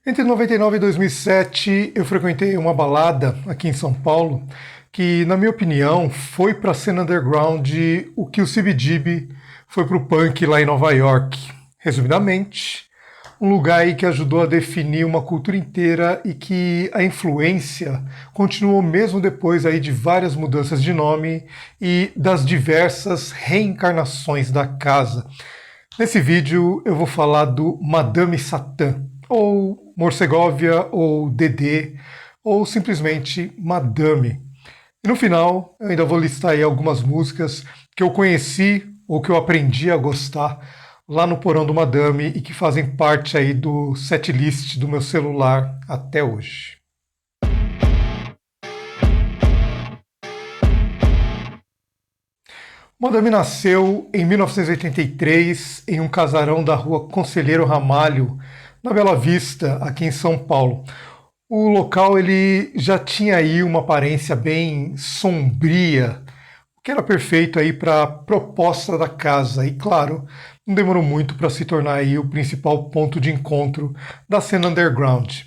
Entre 99 e 2007, eu frequentei uma balada aqui em São Paulo que, na minha opinião, foi para a cena underground o que o CBGB foi para o punk lá em Nova York. Resumidamente, um lugar aí que ajudou a definir uma cultura inteira e que a influência continuou mesmo depois aí de várias mudanças de nome e das diversas reencarnações da casa. Nesse vídeo eu vou falar do Madame Satã, ou Morsegovia, ou Dedê, ou simplesmente Madame. E no final eu ainda vou listar aí algumas músicas que eu conheci ou que eu aprendi a gostar lá no porão do Madame e que fazem parte aí do setlist do meu celular até hoje. Madame nasceu em 1983 em um casarão da rua Conselheiro Ramalho, na Bela Vista, aqui em São Paulo. O local ele já tinha aí uma aparência bem sombria, o que era perfeito aí para a proposta da casa. E claro, não demorou muito para se tornar aí o principal ponto de encontro da cena underground.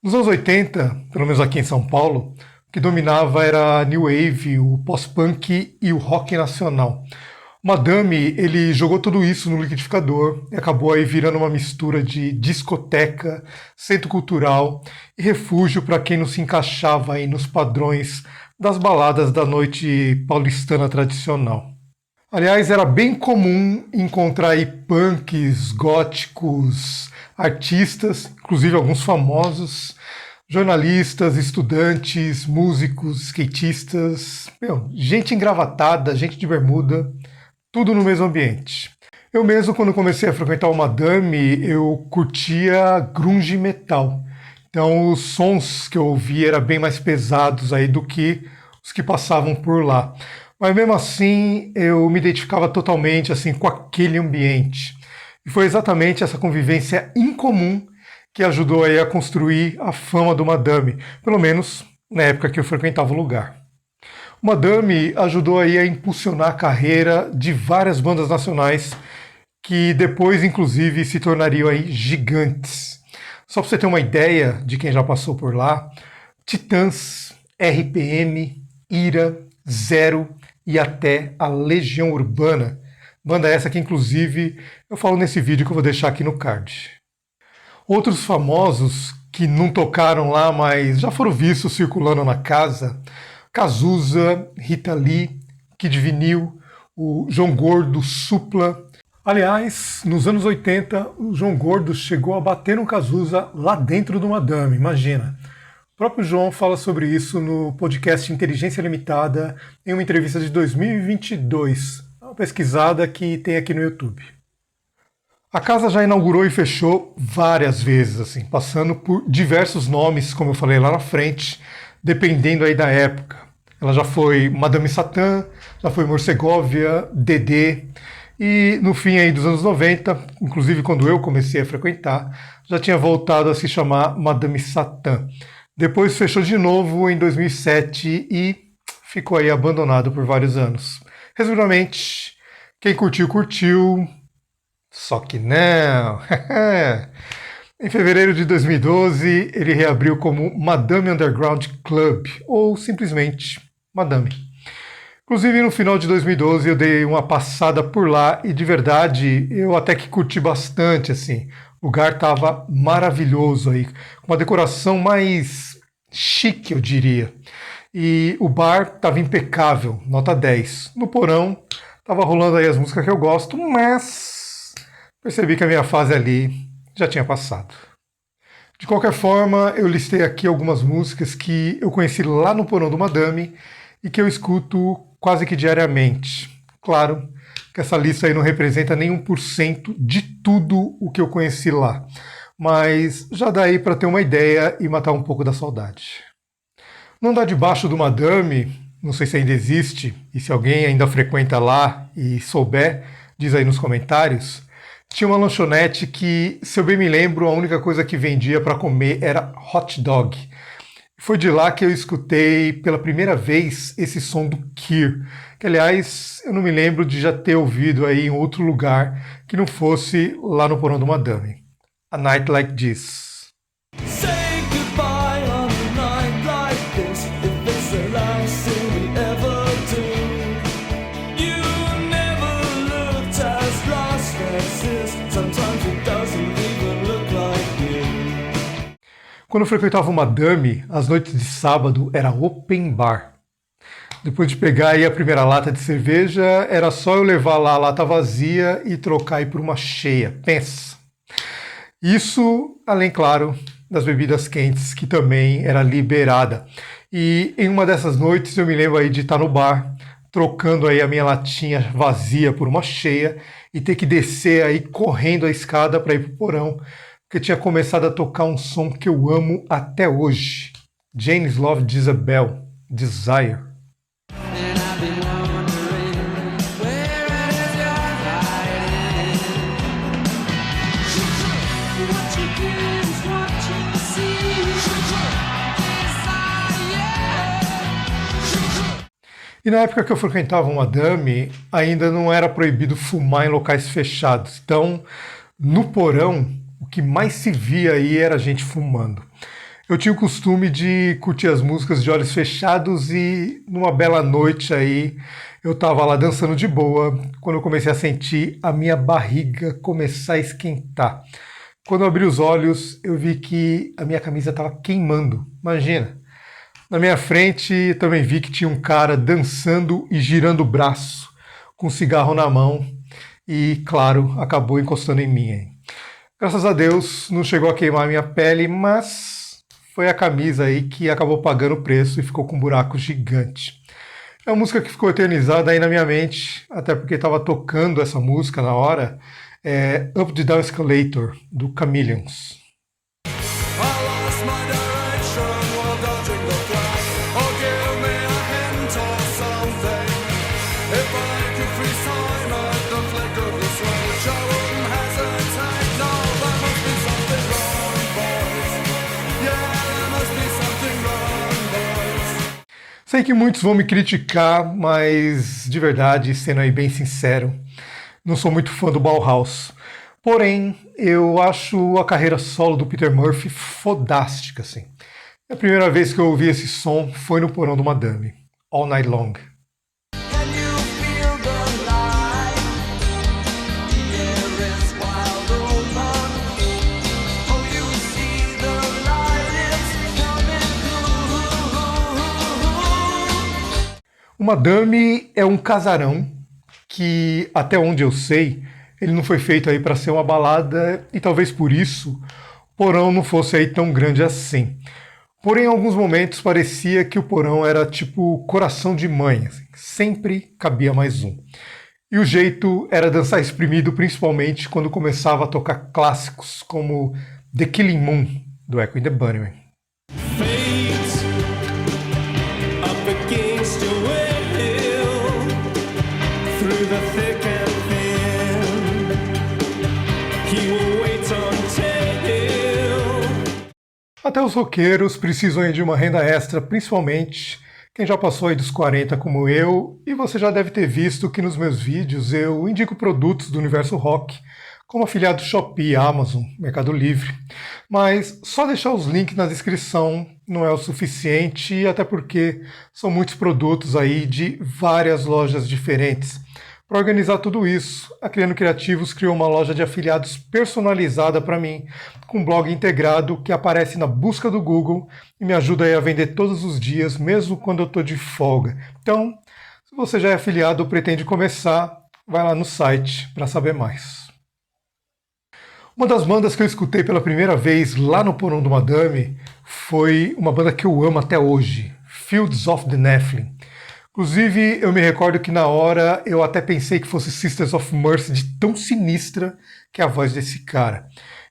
Nos anos 80, pelo menos aqui em São Paulo, o que dominava era a New Wave, o pós-punk e o rock nacional. O Madame, ele jogou tudo isso no liquidificador e acabou aí virando uma mistura de discoteca, centro cultural e refúgio para quem não se encaixava aí nos padrões das baladas da noite paulistana tradicional. Aliás, era bem comum encontrar aí punks, góticos, artistas, inclusive alguns famosos, jornalistas, estudantes, músicos, skatistas, gente engravatada, gente de bermuda, tudo no mesmo ambiente. Eu mesmo, quando comecei a frequentar o Madame, eu curtia grunge metal. Então os sons que eu ouvia eram bem mais pesados aí do que os que passavam por lá. Mas mesmo assim, eu me identificava totalmente assim com aquele ambiente. E foi exatamente essa convivência incomum que ajudou aí a construir a fama do Madame, pelo menos na época que eu frequentava o lugar. O Madame ajudou aí a impulsionar a carreira de várias bandas nacionais que depois, inclusive, se tornariam aí gigantes. Só para você ter uma ideia de quem já passou por lá, Titãs, RPM, Ira, Zero e até a Legião Urbana. Banda essa que, inclusive, eu falo nesse vídeo que eu vou deixar aqui no card. Outros famosos que não tocaram lá, mas já foram vistos circulando na casa, Cazuza, Rita Lee, Kid Vinil, o João Gordo, Supla. Aliás, nos anos 80, o João Gordo chegou a bater no Cazuza lá dentro do Madame, imagina. O próprio João fala sobre isso no podcast Inteligência Limitada, em uma entrevista de 2022, uma pesquisada que tem aqui no YouTube. A casa já inaugurou e fechou várias vezes, assim, passando por diversos nomes, como eu falei lá na frente, dependendo aí da época. Ela já foi Madame Satã, já foi Morsegovia, Dedê, e no fim aí dos anos 90, inclusive quando eu comecei a frequentar, já tinha voltado a se chamar Madame Satã. Depois fechou de novo em 2007 e ficou aí abandonado por vários anos. Resumidamente, quem curtiu, curtiu. Só que não. Em fevereiro de 2012, ele reabriu como Madame Underground Club, ou simplesmente Madame. Inclusive, no final de 2012, eu dei uma passada por lá e, de verdade, eu até que curti bastante, assim. O lugar estava maravilhoso aí, com uma decoração mais chique, eu diria. E o bar estava impecável, nota 10. No porão, estava rolando aí as músicas que eu gosto, mas percebi que a minha fase ali já tinha passado. De qualquer forma, eu listei aqui algumas músicas que eu conheci lá no porão do Madame e que eu escuto quase que diariamente. Claro que essa lista aí não representa nem 1% de tudo o que eu conheci lá, mas já dá aí para ter uma ideia e matar um pouco da saudade. No andar de baixo do Madame, não sei se ainda existe, e se alguém ainda frequenta lá e souber, diz aí nos comentários, tinha uma lanchonete que, se eu bem me lembro, a única coisa que vendia para comer era hot dog. Foi de lá que eu escutei pela primeira vez esse som do Kyr, que aliás eu não me lembro de já ter ouvido aí em outro lugar que não fosse lá no porão do Madame. A Night Like This. Quando eu frequentava uma Madame, as noites de sábado era open bar. Depois de pegar aí a primeira lata de cerveja, era só eu levar lá a lata vazia e trocar aí por uma cheia. Pensa. Isso, além, claro, das bebidas quentes, que também era liberada. E em uma dessas noites eu me lembro aí de estar no bar, trocando aí a minha latinha vazia por uma cheia e ter que descer aí correndo a escada para ir pro porão, porque tinha começado a tocar um som que eu amo até hoje. Janis Love Jezebel, Desire. E na época que eu frequentava uma Madame, ainda não era proibido fumar em locais fechados. Então, no porão, o que mais se via aí era gente fumando. Eu tinha o costume de curtir as músicas de olhos fechados e numa bela noite aí, eu estava lá dançando de boa, quando eu comecei a sentir a minha barriga começar a esquentar. Quando eu abri os olhos, eu vi que a minha camisa estava queimando. Imagina! Na minha frente, também vi que tinha um cara dançando e girando o braço, com um cigarro na mão, e, claro, acabou encostando em mim. Hein? Graças a Deus, não chegou a queimar a minha pele, mas foi a camisa aí que acabou pagando o preço e ficou com um buraco gigante. É uma música que ficou eternizada aí na minha mente, até porque estava tocando essa música na hora, Up the Down Escalator, do Chameleons. Sei que muitos vão me criticar, mas de verdade, sendo aí bem sincero, não sou muito fã do Bauhaus. Porém, eu acho a carreira solo do Peter Murphy fodástica, assim. A primeira vez que eu ouvi esse som foi no porão do Madame, All Night Long. O Madame é um casarão que, até onde eu sei, ele não foi feito aí para ser uma balada e talvez por isso o porão não fosse aí tão grande assim. Porém, em alguns momentos parecia que o porão era tipo coração de mãe, assim, sempre cabia mais um. E o jeito era dançar espremido, principalmente quando começava a tocar clássicos como The Killing Moon, do Echo and the Bunnymen. Até os roqueiros precisam aí de uma renda extra, principalmente quem já passou aí dos 40 como eu, e você já deve ter visto que nos meus vídeos eu indico produtos do universo rock, como afiliado Shopee, Amazon, Mercado Livre. Mas só deixar os links na descrição não é o suficiente, até porque são muitos produtos aí de várias lojas diferentes. Para organizar tudo isso, a Criando Criativos criou uma loja de afiliados personalizada para mim, com um blog integrado que aparece na busca do Google e me ajuda aí a vender todos os dias, mesmo quando eu estou de folga. Então, se você já é afiliado ou pretende começar, vai lá no site para saber mais. Uma das bandas que eu escutei pela primeira vez lá no porão do Madame foi uma banda que eu amo até hoje, Fields of the Nephilim. Inclusive, eu me recordo que na hora eu até pensei que fosse Sisters of Mercy, de tão sinistra que é a voz desse cara.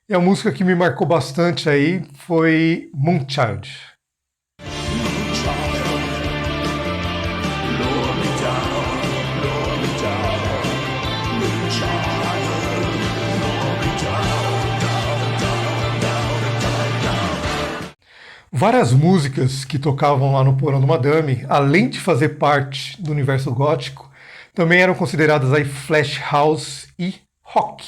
E a música que me marcou bastante aí foi Moonchild. Várias músicas que tocavam lá no porão do Madame, além de fazer parte do universo gótico, também eram consideradas aí flash house e rock.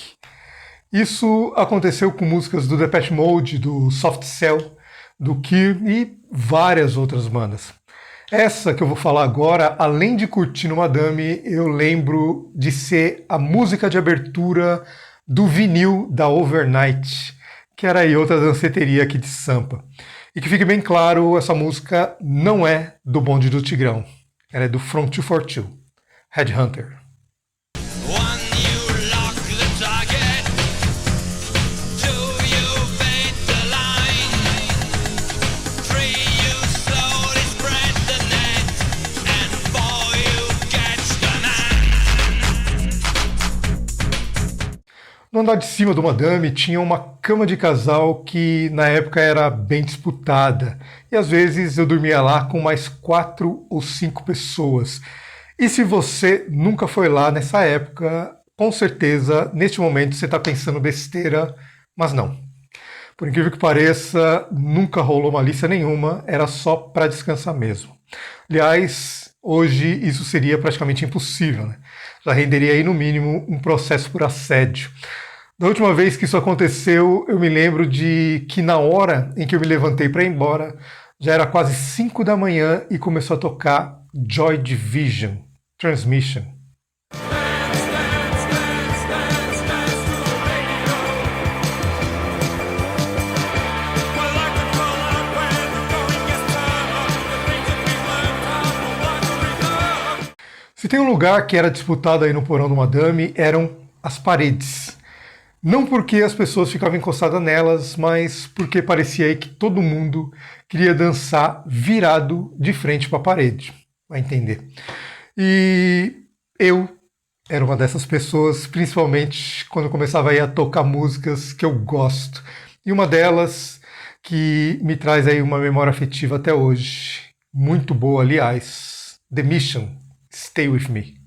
Isso aconteceu com músicas do Depeche Mode, do Soft Cell, do Cure e várias outras bandas. Essa que eu vou falar agora, além de curtir no Madame, eu lembro de ser a música de abertura do vinil da Overnight, que era aí outra danceteria aqui de Sampa. E que fique bem claro, essa música não é do Bonde do Tigrão. Ela é do From 242, Headhunter. No andar de cima do madame tinha uma cama de casal que na época era bem disputada. E às vezes eu dormia lá com mais 4 ou 5 pessoas. E se você nunca foi lá nessa época, com certeza neste momento você está pensando besteira, mas não. Por incrível que pareça, nunca rolou malícia nenhuma, era só para descansar mesmo. Aliás, hoje isso seria praticamente impossível, né? Já renderia aí no mínimo um processo por assédio. Da última vez que isso aconteceu, eu me lembro de que na hora em que eu me levantei para ir embora, já era quase 5 da manhã e começou a tocar Joy Division, Transmission. Se tem um lugar que era disputado aí no porão do madame, eram as paredes. Não porque as pessoas ficavam encostadas nelas, mas porque parecia aí que todo mundo queria dançar virado de frente para a parede. Vai entender. E eu era uma dessas pessoas, principalmente quando começava aí a tocar músicas que eu gosto. E uma delas que me traz aí uma memória afetiva até hoje. Muito boa, aliás. The Mission, Stay With Me.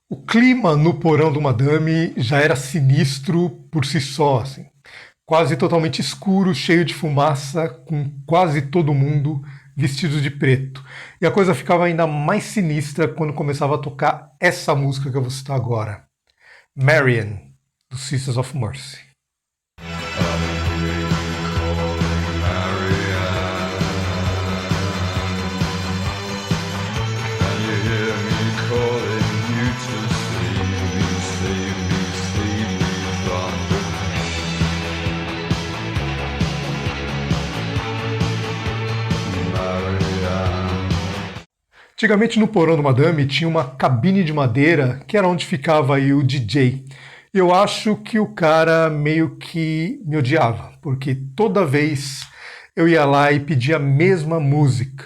O clima no porão do madame já era sinistro por si só, assim. Quase totalmente escuro, cheio de fumaça, com quase todo mundo vestido de preto. E a coisa ficava ainda mais sinistra quando começava a tocar essa música que eu vou citar agora. Marian, do Sisters of Mercy. Antigamente no porão do madame tinha uma cabine de madeira que era onde ficava aí o DJ. E eu acho que o cara meio que me odiava, porque toda vez eu ia lá e pedia a mesma música.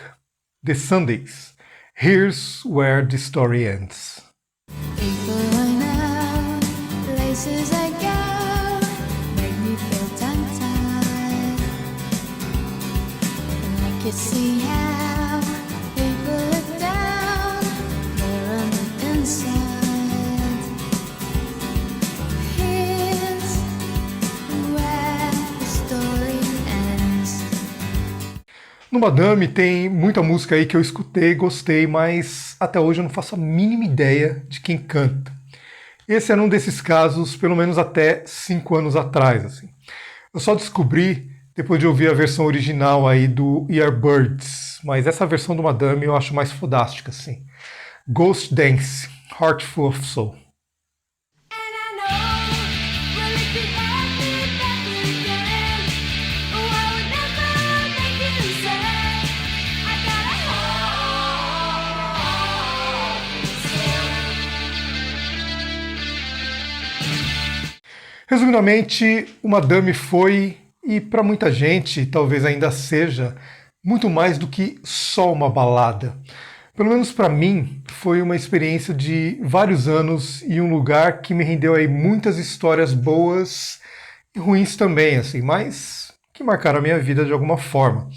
The Sundays. Here's Where the Story Ends. No Madame tem muita música aí que eu escutei, gostei, mas até hoje eu não faço a mínima ideia de quem canta. Esse era um desses casos, pelo menos até 5 anos atrás, assim. Eu só descobri depois de ouvir a versão original aí do Yardbirds, mas essa versão do Madame eu acho mais fodástica, assim. Ghost Dance, Heartful of Soul. Resumidamente, o Madame foi, e para muita gente talvez ainda seja, muito mais do que só uma balada. Pelo menos para mim, foi uma experiência de vários anos e um lugar que me rendeu aí muitas histórias boas e ruins também, assim, mas que marcaram a minha vida de alguma forma.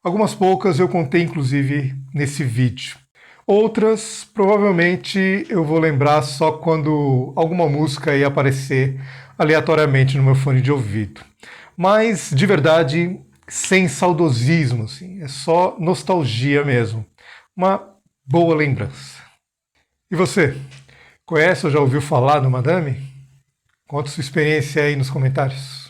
Algumas poucas eu contei inclusive nesse vídeo. Outras, provavelmente, eu vou lembrar só quando alguma música ia aparecer aleatoriamente no meu fone de ouvido. Mas, de verdade, sem saudosismo, assim, é só nostalgia mesmo. Uma boa lembrança. E você? Conhece ou já ouviu falar do Madame? Conta sua experiência aí nos comentários.